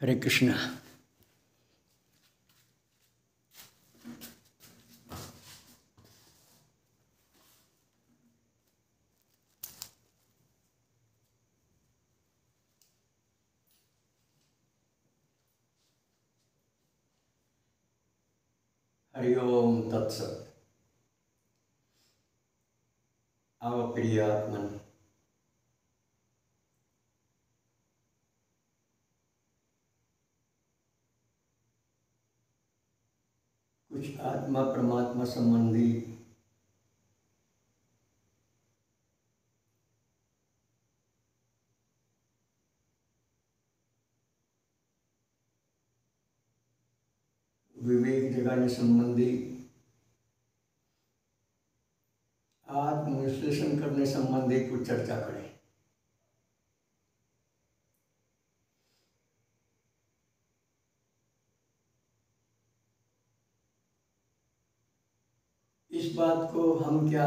हरे कृष्णा। हरि ओम तत्सत। आव प्रिय आत्मन, कुछ आत्मा परमात्मा संबंधी विवेक जगाने संबंधी, आत्मविश्लेषण करने संबंधी कुछ चर्चा करें। इस बात को हम क्या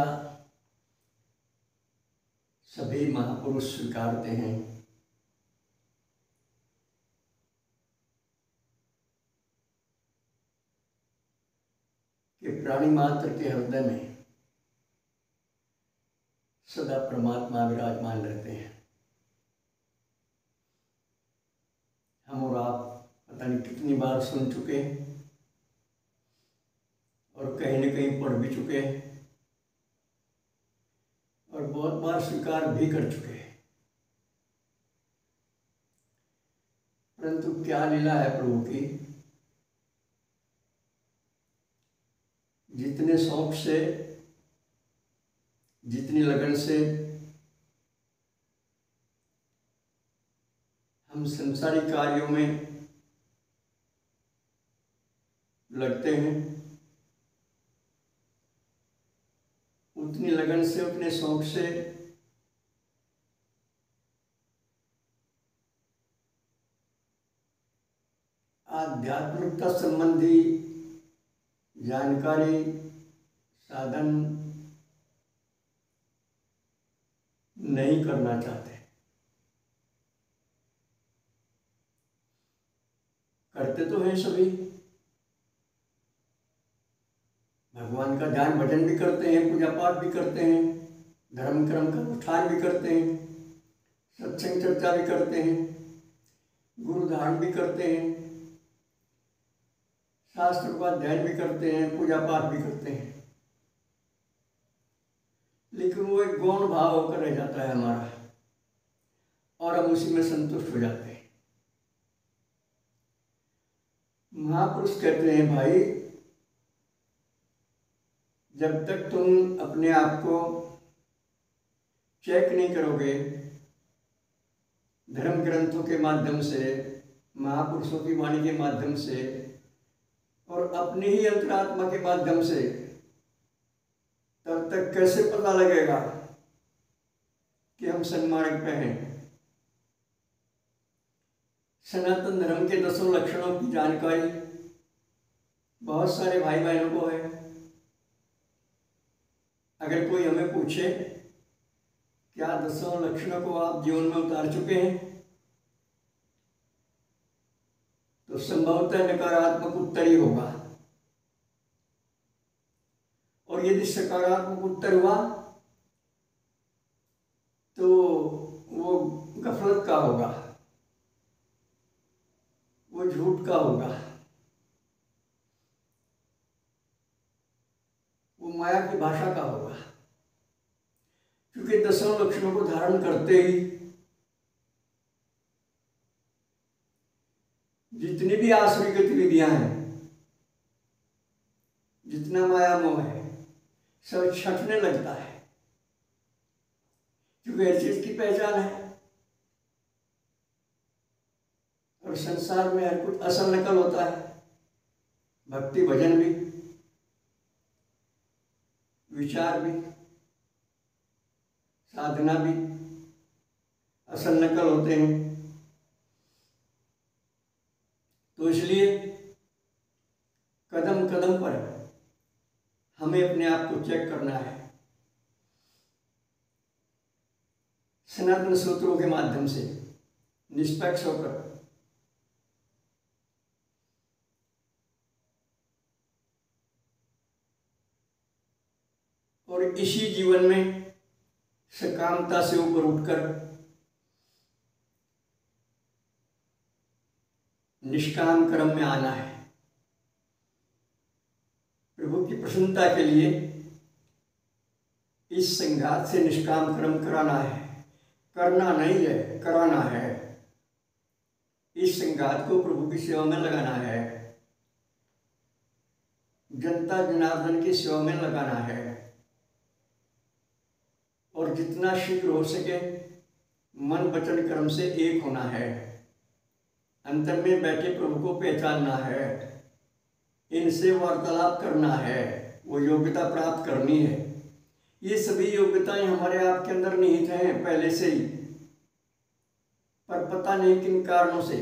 सभी महापुरुष स्वीकारते हैं कि प्राणी मात्र के हृदय में सदा परमात्मा विराजमान रहते हैं। हम और आप पता नहीं कितनी बार सुन चुके हैं और कहीं न कहीं पढ़ भी चुके हैं और बहुत बार स्वीकार भी कर चुके हैं। परंतु क्या लीला है प्रभु की, जितने शौक से, जितनी लगन से हम संसारिक कार्यों में लगते हैं, उतनी लगन से, उतने शौक से आध्यात्मिकता संबंधी जानकारी, साधन नहीं करना चाहते। करते तो हैं सभी, भगवान का ध्यान भजन भी करते हैं, पूजा पाठ भी करते हैं, धर्म कर्म का अनुष्ठान भी करते हैं, सत्संग चर्चा भी करते हैं, गुरु धारण भी करते हैं, शास्त्र का अध्ययन भी करते हैं, पूजा पाठ भी करते हैं। लेकिन वो एक गौण भाव होकर रह जाता है हमारा और हम उसी में संतुष्ट हो जाते हैं। महापुरुष कहते हैं, भाई जब तक तुम अपने आप को चेक नहीं करोगे धर्म ग्रंथों के माध्यम से, महापुरुषों की वाणी के माध्यम से और अपनी ही अंतरात्मा के माध्यम से, तब तक कैसे पता लगेगा कि हम सन्मार्ग पे हैं। सनातन धर्म के 10 लक्षणों की जानकारी बहुत सारे भाई बहनों को है। अगर कोई हमें पूछे क्या 10 लक्षणों को आप जीवन में उतार चुके हैं, तो संभवतः नकारात्मक उत्तर ही होगा। और यदि सकारात्मक उत्तर हुआ तो वो गफलत का होगा, वो झूठ का होगा, वो माया की भाषा का होगा। क्योंकि 10 लक्षणों को धारण करते ही जितनी भी आसुरी गतिविधियां हैं, जितना माया मोह है, सब छटने लगता है। क्योंकि हर चीज की पहचान है और संसार में हर कुछ असल नकल होता है। भक्ति भजन भी, विचार भी, साधना भी असल नकल होते हैं। तो इसलिए कदम कदम पर हमें अपने आप को चेक करना है। सनातन सूत्रों के माध्यम से निष्पक्ष होकर और इसी जीवन में सकामता से ऊपर उठकर निष्काम कर्म में आना है। प्रभु की प्रसन्नता के लिए इस संघात से निष्काम कर्म कराना है, करना नहीं है, कराना है। इस संघात को प्रभु की सेवा में लगाना है, जनता जनार्दन की सेवा में लगाना है और जितना शीघ्र हो सके मन वचन कर्म से एक होना है। अंतर में बैठे प्रभु को पहचानना है, इनसे वार्तालाप करना है, वो योग्यता प्राप्त करनी है। ये सभी योग्यताएं हमारे आपके अंदर निहित हैं पहले से ही, पर पता नहीं किन कारणों से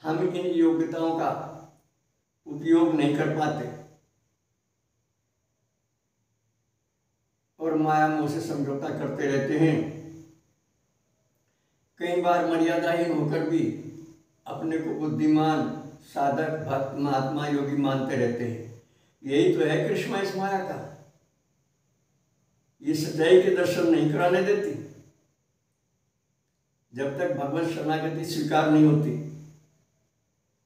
हम इन योग्यताओं का उपयोग नहीं कर पाते और माया मोह से समझौता करते रहते हैं। कई बार मर्यादाहीन होकर भी अपने को बुद्धिमान, साधक, भक्त, महात्मा, योगी मानते रहते हैं। यही तो है कृष्णा इस माया का। ये सच्चाई के दर्शन नहीं कराने देती। जब तक भगवत शरणागति स्वीकार नहीं होती,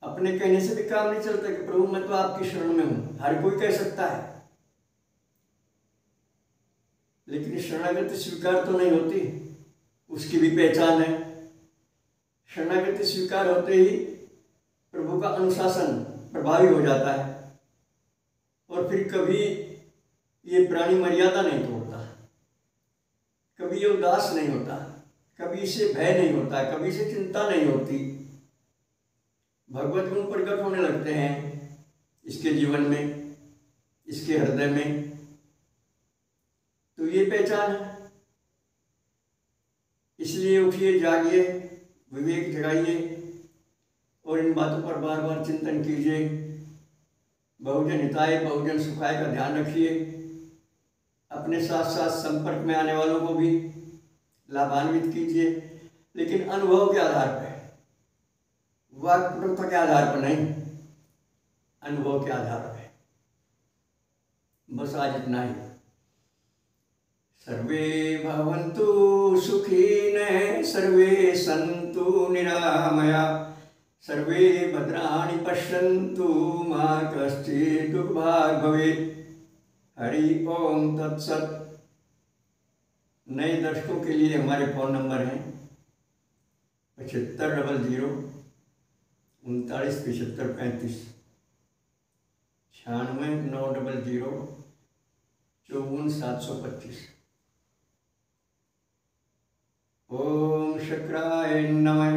अपने कहने से भी काम नहीं चलता कि प्रभु मैं तो आपकी शरण में हूं। हर कोई कह सकता है, लेकिन शरणागति स्वीकार तो नहीं होती, उसकी भी पहचान है। शरणागति स्वीकार होते ही प्रभु का अनुशासन प्रभावी हो जाता है और फिर कभी ये प्राणी मर्यादा नहीं तोड़ता, कभी ये उदास नहीं होता, कभी इसे भय नहीं होता, कभी इसे चिंता नहीं होती। भगवत गुण प्रकट होने लगते हैं इसके जीवन में, इसके हृदय में। तो ये पहचान है। इसलिए उठिए, जागिए, विवेक जगाइए और इन बातों पर बार बार चिंतन कीजिए। बहुजन हिताय बहुजन सुखाय का ध्यान रखिए। अपने साथ साथ संपर्क में आने वालों को भी लाभान्वित कीजिए, लेकिन अनुभव के आधार पर, वाक्पटुता के आधार पर नहीं, अनुभव के आधार पर। बस आज इतना ही। सर्वे भवन्तु सुखिनः, सर्वे सन्तु निरामया, सर्वे भद्राणि पश्यन्तु, मा कश्चित् दुर्भाग् भवेत्। हरि ओम तत्सत। नए दर्शकों के लिए हमारे फ़ोन नंबर हैं 7500 39 75 35, 96 900 54 725। ओम शक्राय नमः।